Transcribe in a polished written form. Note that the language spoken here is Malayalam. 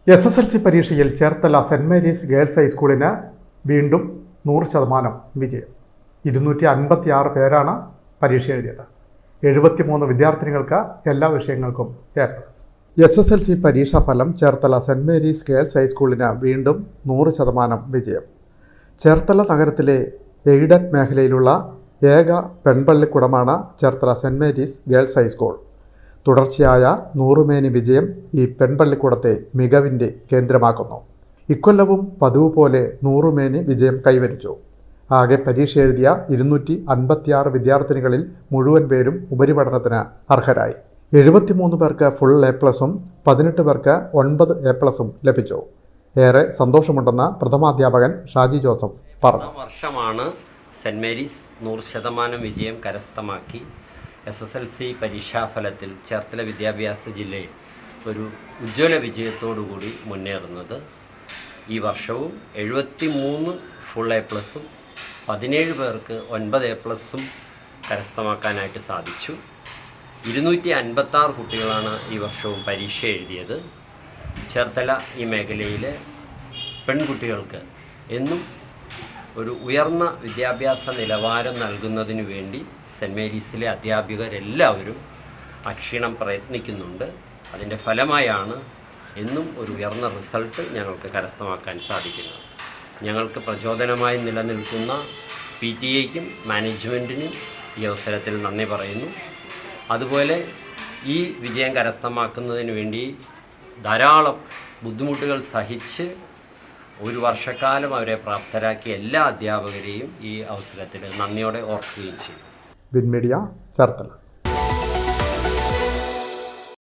SSLC പരീക്ഷയിൽ ചേർത്തല സെന്റ് മേരീസ് ഗേൾസ് ഹൈസ്കൂളിന് വീണ്ടും 100% വിജയം. 256 പേരാണ് പരീക്ഷ എഴുതിയത്. 73 വിദ്യാർത്ഥിനികൾക്ക് എല്ലാ വിഷയങ്ങൾക്കും A+. SSLC പരീക്ഷാ ഫലം ചേർത്തല സെന്റ് മേരീസ് ഗേൾസ് ഹൈസ്കൂളിന് വീണ്ടും 100% വിജയം. ചേർത്തല നഗരത്തിലെ എയ്ഡഡ് മേഖലയിലുള്ള ഏക പെൺപള്ളിക്കൂടമാണ് Cherthala saint Mary's girls high school. തുടർച്ചയായ 100 വിജയം ഈ പെൺപള്ളിക്കൂടത്തെ മികവിൻ്റെ കേന്ദ്രമാക്കുന്നു. ഇക്കൊല്ലവും പതിവ് പോലെ 100 വിജയം കൈവരിച്ചു. ആകെ പരീക്ഷ എഴുതിയ 256 വിദ്യാർത്ഥിനികളിൽ മുഴുവൻ പേരും ഉപരിപഠനത്തിന് അർഹരായി. 73 പേർക്ക് ഫുൾ A+, 18 പേർക്ക് 9 A+ ലഭിച്ചു. ഏറെ സന്തോഷമുണ്ടെന്ന് പ്രഥമാധ്യാപകൻ ഷാജി ജോസഫ് പറഞ്ഞു. വർഷമാണ് സെന്റ് മേരീസ് 100% വിജയം കരസ്ഥമാക്കി SSLC പരീക്ഷാഫലത്തിൽ ചേർത്തല വിദ്യാഭ്യാസ ജില്ലയിൽ ഒരു ഉജ്ജ്വല വിജയത്തോടുകൂടി മുന്നേറുന്നത്. ഈ വർഷവും 73 ഫുൾ A+, 17 പേർക്ക് 9 A+ കരസ്ഥമാക്കാനായിട്ട് സാധിച്ചു. 256 കുട്ടികളാണ് ഈ വർഷവും പരീക്ഷ എഴുതിയത്. ചേർത്തല ഈ മേഖലയിലെ പെൺകുട്ടികൾക്ക് എന്നും ഒരു ഉയർന്ന വിദ്യാഭ്യാസ നിലവാരം നൽകുന്നതിന് വേണ്ടി സെന്റ് മേരീസിലെ അധ്യാപകരെല്ലാവരും അക്ഷീണം പ്രയത്നിക്കുന്നുണ്ട്. അതിൻ്റെ ഫലമായാണ് എന്നും ഒരു ഉയർന്ന റിസൾട്ട് ഞങ്ങൾക്ക് കരസ്ഥമാക്കാൻ സാധിക്കുന്നത്. ഞങ്ങൾക്ക് പ്രചോദനമായി നിലനിൽക്കുന്ന PTA-ക്കും മാനേജ്മെൻറ്റിനും ഈ അവസരത്തിൽ നന്ദി പറയുന്നു. അതുപോലെ ഈ വിജയം കരസ്ഥമാക്കുന്നതിന് വേണ്ടി ധാരാളം ബുദ്ധിമുട്ടുകൾ സഹിച്ച് ഒരു വർഷക്കാലം അവരെ പ്രാപ്തരാക്കിയ എല്ലാ അധ്യാപകരെയും ഈ അവസരത്തിൽ നന്ദിയോടെ ഓർക്കുകയും ചെയ്യും. വിൻമീഡിയ ചേർത്തല.